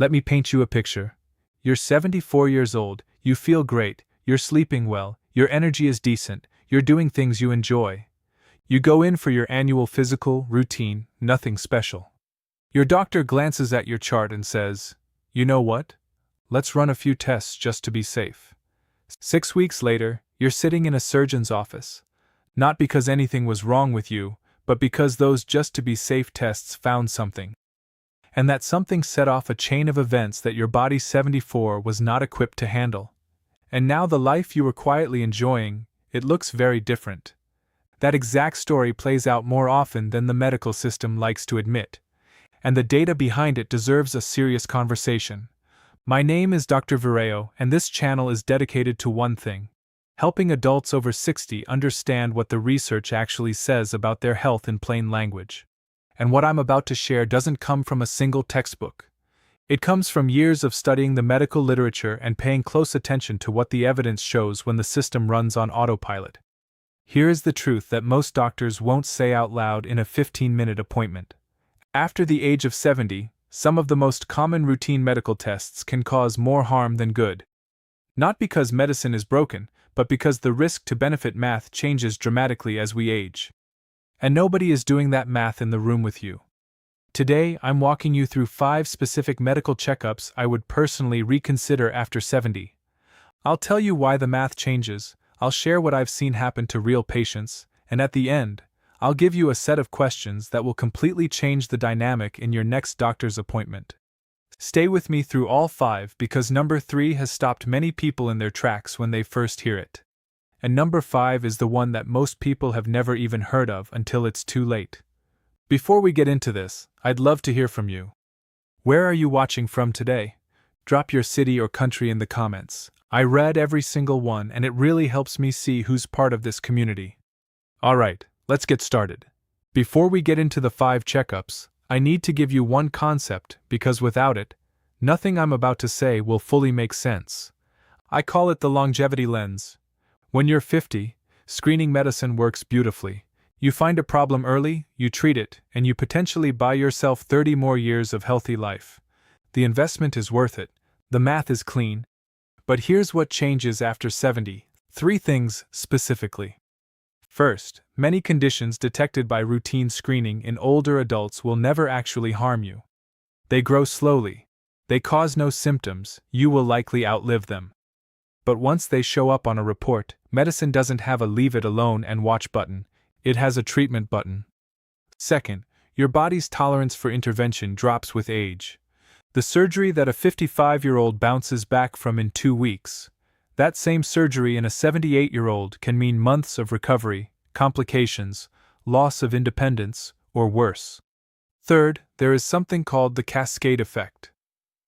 Let me paint you a picture. You're 74 years old, you feel great, you're sleeping well, your energy is decent, you're doing things you enjoy. You go in for your annual physical, routine, nothing special. Your doctor glances at your chart and says, "You know what? Let's run a few tests just to be safe." 6 weeks later, you're sitting in a surgeon's office. Not because anything was wrong with you, but because those just to be safe tests found something. And that something set off a chain of events that your body 74 was not equipped to handle. And now the life you were quietly enjoying, it looks very different. That exact story plays out more often than the medical system likes to admit. And the data behind it deserves a serious conversation. My name is Dr. Vireo, and this channel is dedicated to one thing: helping adults over 60 understand what the research actually says about their health in plain language. And what I'm about to share doesn't come from a single textbook. It comes from years of studying the medical literature and paying close attention to what the evidence shows when the system runs on autopilot. Here is the truth that most doctors won't say out loud in a 15-minute appointment. After the age of 70, some of the most common routine medical tests can cause more harm than good. Not because medicine is broken, but because the risk-to-benefit math changes dramatically as we age. And nobody is doing that math in the room with you. Today, I'm walking you through 5 specific medical checkups I would personally reconsider after 70. I'll tell you why the math changes, I'll share what I've seen happen to real patients, and at the end, I'll give you a set of questions that will completely change the dynamic in your next doctor's appointment. Stay with me through all 5 because number 3 has stopped many people in their tracks when they first hear it. And number 5 is the one that most people have never even heard of until it's too late. Before we get into this, I'd love to hear from you. Where are you watching from today? Drop your city or country in the comments. I read every single one and it really helps me see who's part of this community. Alright, let's get started. Before we get into the 5 checkups, I need to give you one concept because without it, nothing I'm about to say will fully make sense. I call it the longevity lens. When you're 50, screening medicine works beautifully. You find a problem early, you treat it, and you potentially buy yourself 30 more years of healthy life. The investment is worth it. The math is clean. But here's what changes after 70. 3 things specifically. First, many conditions detected by routine screening in older adults will never actually harm you. They grow slowly. They cause no symptoms, you will likely outlive them. But once they show up on a report, medicine doesn't have a leave it alone and watch button, it has a treatment button. Second, your body's tolerance for intervention drops with age. The surgery that a 55-year-old bounces back from in 2 weeks, that same surgery in a 78-year-old can mean months of recovery, complications, loss of independence, or worse. Third, there is something called the cascade effect.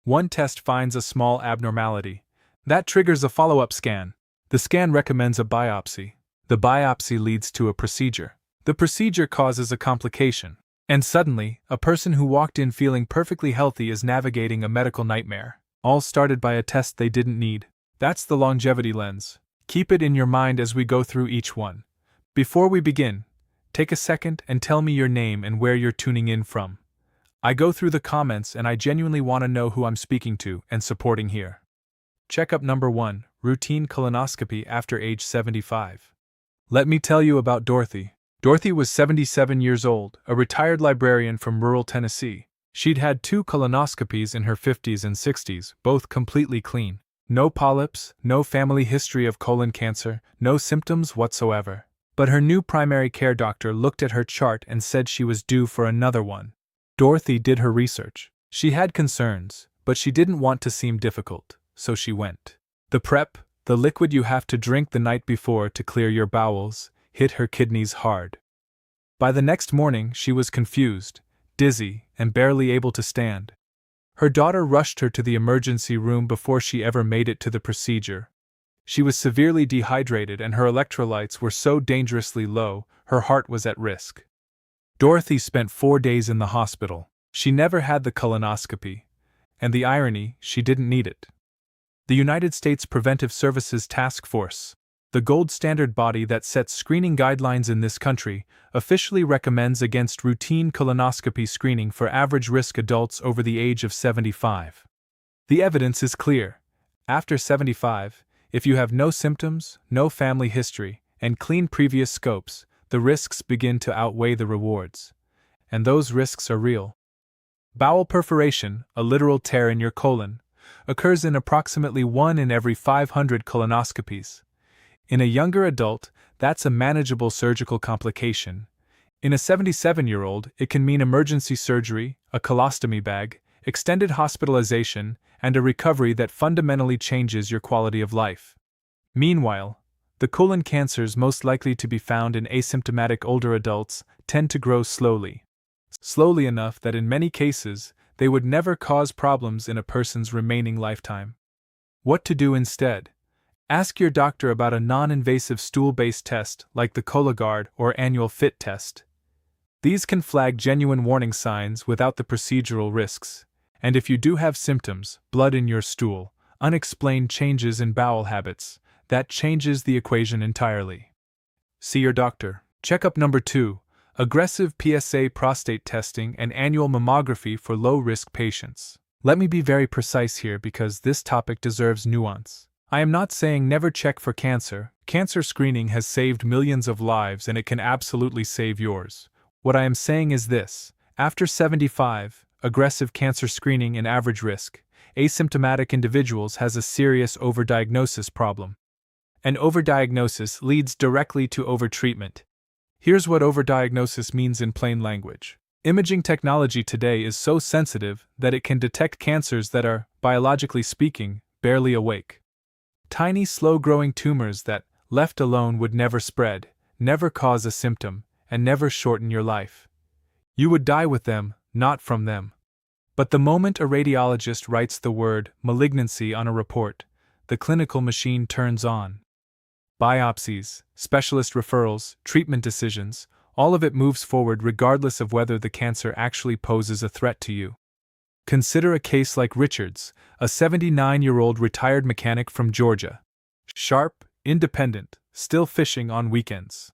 One test finds a small abnormality. That triggers a follow-up scan. The scan recommends a biopsy. The biopsy leads to a procedure. The procedure causes a complication. And suddenly, a person who walked in feeling perfectly healthy is navigating a medical nightmare. All started by a test they didn't need. That's the longevity lens. Keep it in your mind as we go through each one. Before we begin, take a second and tell me your name and where you're tuning in from. I go through the comments and I genuinely want to know who I'm speaking to and supporting here. Checkup number 1, routine colonoscopy after age 75. Let me tell you about Dorothy. Dorothy was 77 years old, a retired librarian from rural Tennessee. She'd had 2 colonoscopies in her 50s and 60s, both completely clean. No polyps, no family history of colon cancer, no symptoms whatsoever. But her new primary care doctor looked at her chart and said she was due for another one. Dorothy did her research. She had concerns, but she didn't want to seem difficult, so she went. The prep, the liquid you have to drink the night before to clear your bowels, hit her kidneys hard. By the next morning, she was confused, dizzy, and barely able to stand. Her daughter rushed her to the emergency room before she ever made it to the procedure. She was severely dehydrated and her electrolytes were so dangerously low, her heart was at risk. Dorothy spent 4 days in the hospital. She never had the colonoscopy. And the irony, she didn't need it. The United States Preventive Services Task Force, the gold standard body that sets screening guidelines in this country, officially recommends against routine colonoscopy screening for average-risk adults over the age of 75. The evidence is clear. After 75, if you have no symptoms, no family history, and clean previous scopes, the risks begin to outweigh the rewards. And those risks are real. Bowel perforation, a literal tear in your colon, occurs in approximately 1 in every 500 colonoscopies. In a younger adult, that's a manageable surgical complication. In a 77-year-old, it can mean emergency surgery, a colostomy bag, extended hospitalization, and a recovery that fundamentally changes your quality of life. Meanwhile, the colon cancers most likely to be found in asymptomatic older adults tend to grow slowly. Slowly enough that in many cases, they would never cause problems in a person's remaining lifetime. What to do instead? Ask your doctor about a non-invasive stool-based test like the Cologuard or annual FIT test. These can flag genuine warning signs without the procedural risks, and if you do have symptoms, blood in your stool, unexplained changes in bowel habits, that changes the equation entirely. See your doctor. Checkup number 2. Aggressive PSA prostate testing and annual mammography for low-risk patients. Let me be very precise here because this topic deserves nuance. I am not saying never check for cancer. Cancer screening has saved millions of lives and it can absolutely save yours. What I am saying is this: after 75, aggressive cancer screening in average risk, asymptomatic individuals has a serious overdiagnosis problem. And overdiagnosis leads directly to overtreatment. Here's what overdiagnosis means in plain language. Imaging technology today is so sensitive that it can detect cancers that are, biologically speaking, barely awake. Tiny, slow-growing tumors that, left alone, would never spread, never cause a symptom, and never shorten your life. You would die with them, not from them. But the moment a radiologist writes the word malignancy on a report, the clinical machine turns on. Biopsies, specialist referrals, treatment decisions, all of it moves forward regardless of whether the cancer actually poses a threat to you. Consider a case like Richard's, a 79-year-old retired mechanic from Georgia. Sharp, independent, still fishing on weekends.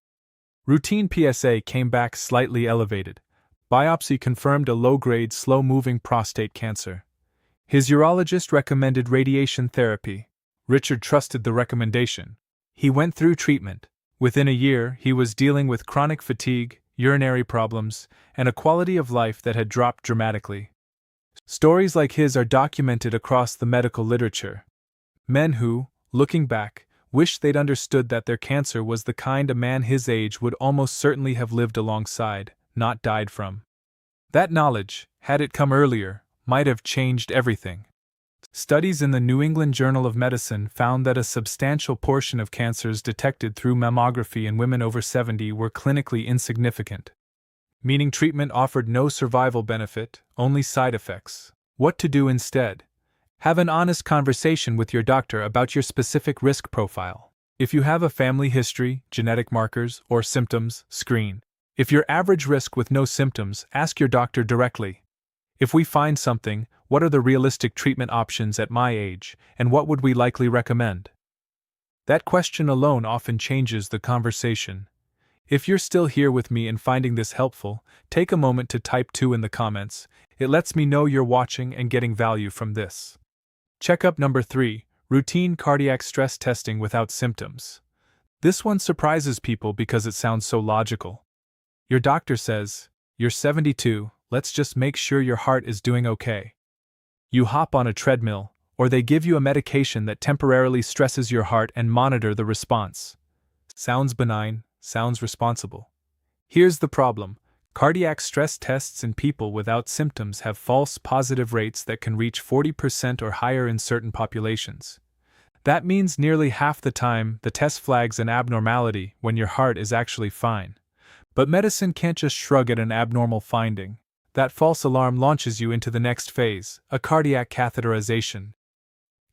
Routine PSA came back slightly elevated. Biopsy confirmed a low-grade, slow-moving prostate cancer. His urologist recommended radiation therapy. Richard trusted the recommendation. He went through treatment. Within a year, he was dealing with chronic fatigue, urinary problems, and a quality of life that had dropped dramatically. Stories like his are documented across the medical literature. Men who, looking back, wish they'd understood that their cancer was the kind a man his age would almost certainly have lived alongside, not died from. That knowledge, had it come earlier, might have changed everything. Studies in the New England Journal of Medicine found that a substantial portion of cancers detected through mammography in women over 70 were clinically insignificant, meaning treatment offered no survival benefit, only side effects. What to do instead? Have an honest conversation with your doctor about your specific risk profile. If you have a family history, genetic markers, or symptoms, screen. If you're average risk with no symptoms, ask your doctor directly. If we find something, what are the realistic treatment options at my age, and what would we likely recommend? That question alone often changes the conversation. If you're still here with me and finding this helpful, take a moment to type 2 in the comments. It lets me know you're watching and getting value from this. Checkup number 3, routine cardiac stress testing without symptoms. This one surprises people because it sounds so logical. Your doctor says, "You're 72, let's just make sure your heart is doing okay." You hop on a treadmill, or they give you a medication that temporarily stresses your heart and monitor the response. Sounds benign, sounds responsible. Here's the problem. Cardiac stress tests in people without symptoms have false positive rates that can reach 40% or higher in certain populations. That means nearly half the time the test flags an abnormality when your heart is actually fine. But medicine can't just shrug at an abnormal finding. That false alarm launches you into the next phase, a cardiac catheterization.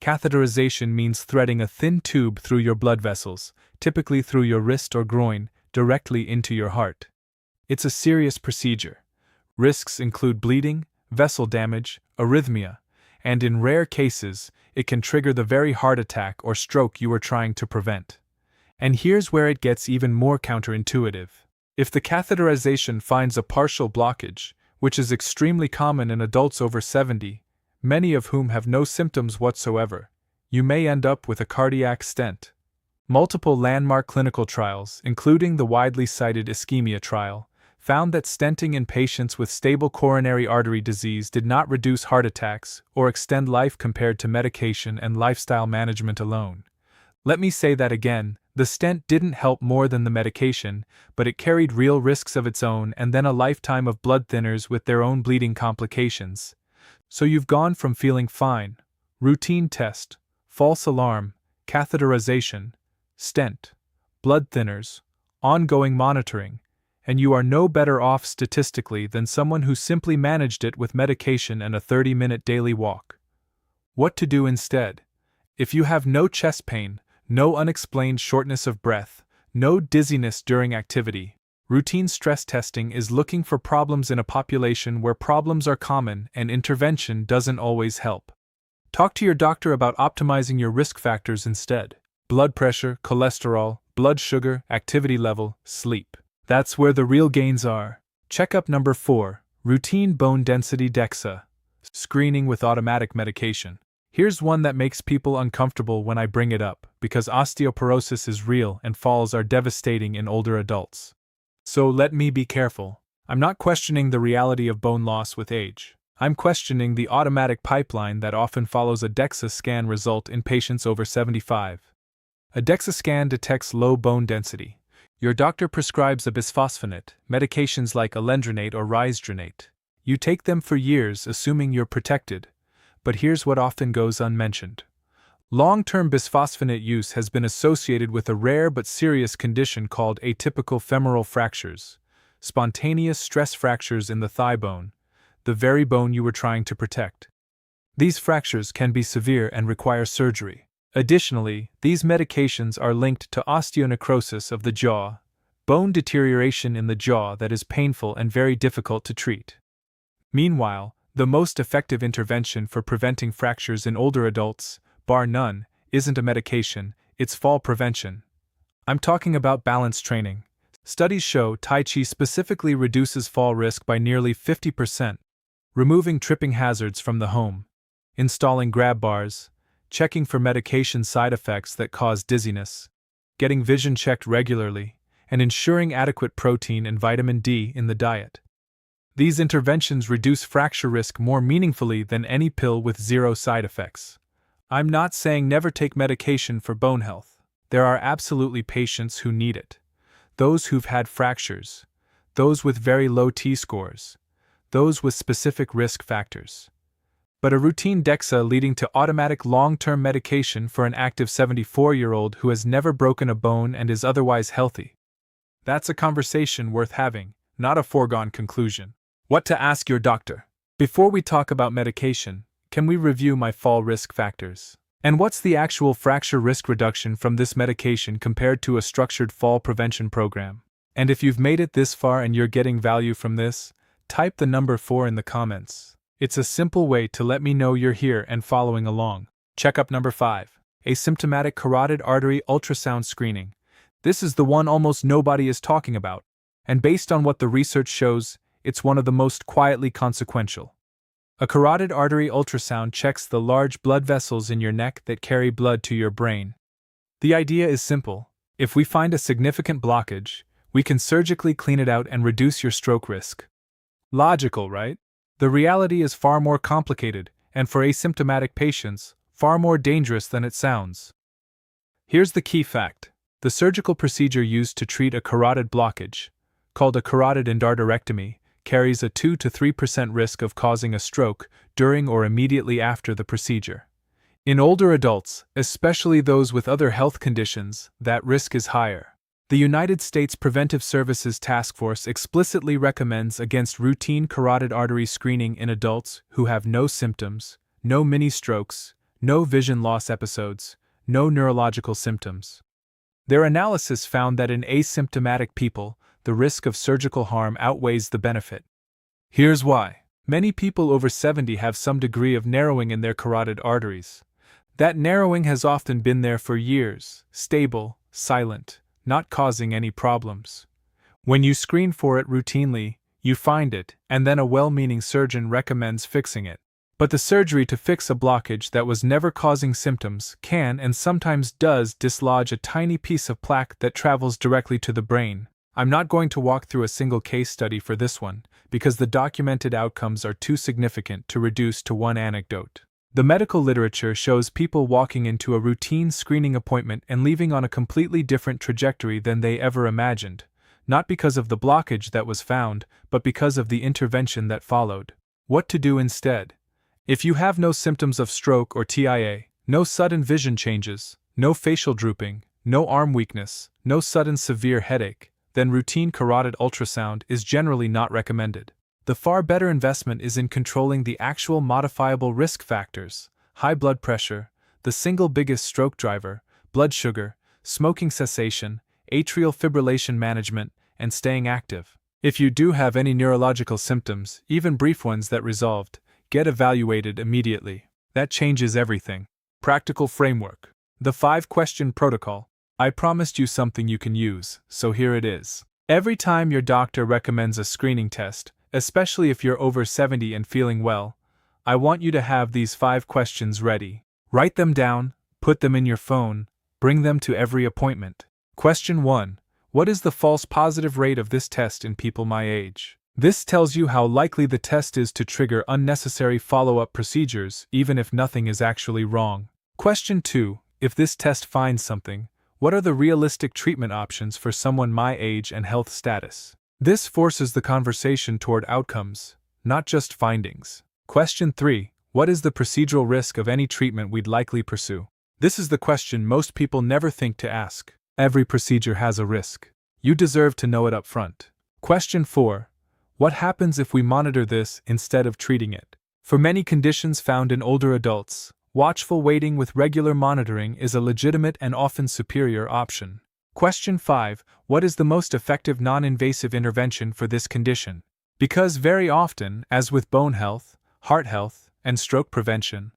Catheterization means threading a thin tube through your blood vessels, typically through your wrist or groin, directly into your heart. It's a serious procedure. Risks include bleeding, vessel damage, arrhythmia, and in rare cases, it can trigger the very heart attack or stroke you were trying to prevent. And here's where it gets even more counterintuitive. If the catheterization finds a partial blockage, which is extremely common in adults over 70, many of whom have no symptoms whatsoever, you may end up with a cardiac stent. Multiple landmark clinical trials, including the widely cited ischemia trial, found that stenting in patients with stable coronary artery disease did not reduce heart attacks or extend life compared to medication and lifestyle management alone. Let me say that again, the stent didn't help more than the medication, but it carried real risks of its own and then a lifetime of blood thinners with their own bleeding complications. So you've gone from feeling fine, routine test, false alarm, catheterization, stent, blood thinners, ongoing monitoring, and you are no better off statistically than someone who simply managed it with medication and a 30-minute daily walk. What to do instead? If you have no chest pain, no unexplained shortness of breath, no dizziness during activity, routine stress testing is looking for problems in a population where problems are common and intervention doesn't always help. Talk to your doctor about optimizing your risk factors instead. Blood pressure, cholesterol, blood sugar, activity level, sleep. That's where the real gains are. Checkup number 4, routine bone density DEXA. Screening with automatic medication. Here's one that makes people uncomfortable when I bring it up, because osteoporosis is real and falls are devastating in older adults. So let me be careful. I'm not questioning the reality of bone loss with age. I'm questioning the automatic pipeline that often follows a DEXA scan result in patients over 75. A DEXA scan detects low bone density. Your doctor prescribes a bisphosphonate, medications like alendronate or risdronate. You take them for years assuming you're protected. But here's what often goes unmentioned. Long-term bisphosphonate use has been associated with a rare but serious condition called atypical femoral fractures, spontaneous stress fractures in the thigh bone, the very bone you were trying to protect. These fractures can be severe and require surgery. Additionally, these medications are linked to osteonecrosis of the jaw, bone deterioration in the jaw that is painful and very difficult to treat. Meanwhile, the most effective intervention for preventing fractures in older adults, bar none, isn't a medication, it's fall prevention. I'm talking about balance training. Studies show Tai Chi specifically reduces fall risk by nearly 50%, removing tripping hazards from the home, installing grab bars, checking for medication side effects that cause dizziness, getting vision checked regularly, and ensuring adequate protein and vitamin D in the diet. These interventions reduce fracture risk more meaningfully than any pill with zero side effects. I'm not saying never take medication for bone health. There are absolutely patients who need it. Those who've had fractures, those with very low T-scores, those with specific risk factors. But a routine DEXA leading to automatic long-term medication for an active 74-year-old who has never broken a bone and is otherwise healthy. That's a conversation worth having, not a foregone conclusion. What to ask your doctor? Before we talk about medication, can we review my fall risk factors? And what's the actual fracture risk reduction from this medication compared to a structured fall prevention program? And if you've made it this far and you're getting value from this, type the number 4 in the comments. It's a simple way to let me know you're here and following along. Checkup number 5. Asymptomatic carotid artery ultrasound screening. This is the one almost nobody is talking about, and based on what the research shows, it's one of the most quietly consequential. A carotid artery ultrasound checks the large blood vessels in your neck that carry blood to your brain. The idea is simple. If we find a significant blockage, we can surgically clean it out and reduce your stroke risk. Logical, right? The reality is far more complicated, and for asymptomatic patients, far more dangerous than it sounds. Here's the key fact. The surgical procedure used to treat a carotid blockage, called a carotid endarterectomy, carries a 2 to 3% risk of causing a stroke during or immediately after the procedure. In older adults, especially those with other health conditions, that risk is higher. The United States Preventive Services Task Force explicitly recommends against routine carotid artery screening in adults who have no symptoms, no mini-strokes, no vision loss episodes, no neurological symptoms. Their analysis found that in asymptomatic people, the risk of surgical harm outweighs the benefit. Here's why. Many people over 70 have some degree of narrowing in their carotid arteries. That narrowing has often been there for years, stable, silent, not causing any problems. When you screen for it routinely, you find it, and then a well-meaning surgeon recommends fixing it. But the surgery to fix a blockage that was never causing symptoms can and sometimes does dislodge a tiny piece of plaque that travels directly to the brain. I'm not going to walk through a single case study for this one, because the documented outcomes are too significant to reduce to one anecdote. The medical literature shows people walking into a routine screening appointment and leaving on a completely different trajectory than they ever imagined, not because of the blockage that was found, but because of the intervention that followed. What to do instead? If you have no symptoms of stroke or TIA, no sudden vision changes, no facial drooping, no arm weakness, no sudden severe headache, then routine carotid ultrasound is generally not recommended. The far better investment is in controlling the actual modifiable risk factors: high blood pressure, the single biggest stroke driver, blood sugar, smoking cessation, atrial fibrillation management, and staying active. If you do have any neurological symptoms, even brief ones that resolved, get evaluated immediately. That changes everything. Practical framework. The 5-question protocol. I promised you something you can use, so here it is. Every time your doctor recommends a screening test, especially if you're over 70 and feeling well, I want you to have these 5 questions ready. Write them down, put them in your phone, bring them to every appointment. Question 1. What is the false positive rate of this test in people my age? This tells you how likely the test is to trigger unnecessary follow-up procedures, even if nothing is actually wrong. Question 2. If this test finds something, what are the realistic treatment options for someone my age and health status? This forces the conversation toward outcomes, not just findings. Question 3. What is the procedural risk of any treatment we'd likely pursue? This is the question most people never think to ask. Every procedure has a risk. You deserve to know it up front. Question 4. What happens if we monitor this instead of treating it? For many conditions found in older adults, watchful waiting with regular monitoring is a legitimate and often superior option. Question 5. What is the most effective non-invasive intervention for this condition? Because very often, as with bone health, heart health, and stroke prevention,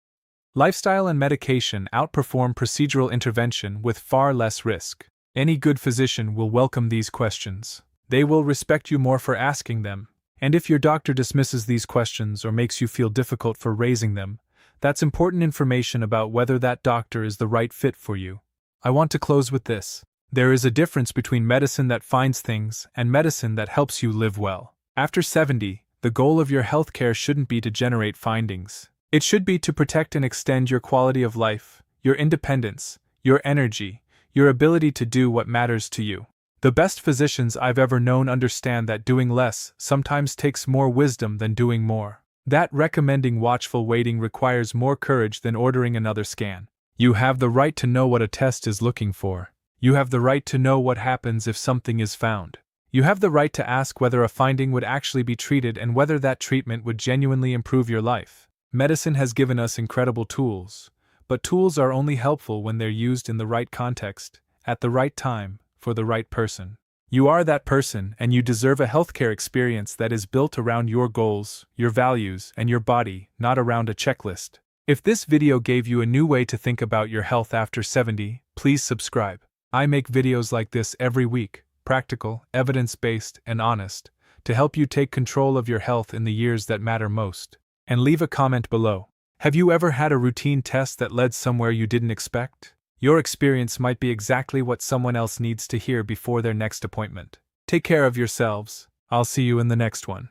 lifestyle and medication outperform procedural intervention with far less risk. Any good physician will welcome these questions. They will respect you more for asking them. And if your doctor dismisses these questions or makes you feel difficult for raising them, that's important information about whether that doctor is the right fit for you. I want to close with this. There is a difference between medicine that finds things and medicine that helps you live well. After 70, the goal of your healthcare shouldn't be to generate findings. It should be to protect and extend your quality of life, your independence, your energy, your ability to do what matters to you. The best physicians I've ever known understand that doing less sometimes takes more wisdom than doing more. That recommending watchful waiting requires more courage than ordering another scan. You have the right to know what a test is looking for. You have the right to know what happens if something is found. You have the right to ask whether a finding would actually be treated and whether that treatment would genuinely improve your life. Medicine has given us incredible tools, but tools are only helpful when they're used in the right context, at the right time, for the right person. You are that person, and you deserve a healthcare experience that is built around your goals, your values, and your body, not around a checklist. If this video gave you a new way to think about your health after 70, please subscribe. I make videos like this every week, practical, evidence-based, and honest, to help you take control of your health in the years that matter most. And leave a comment below. Have you ever had a routine test that led somewhere you didn't expect? Your experience might be exactly what someone else needs to hear before their next appointment. Take care of yourselves. I'll see you in the next one.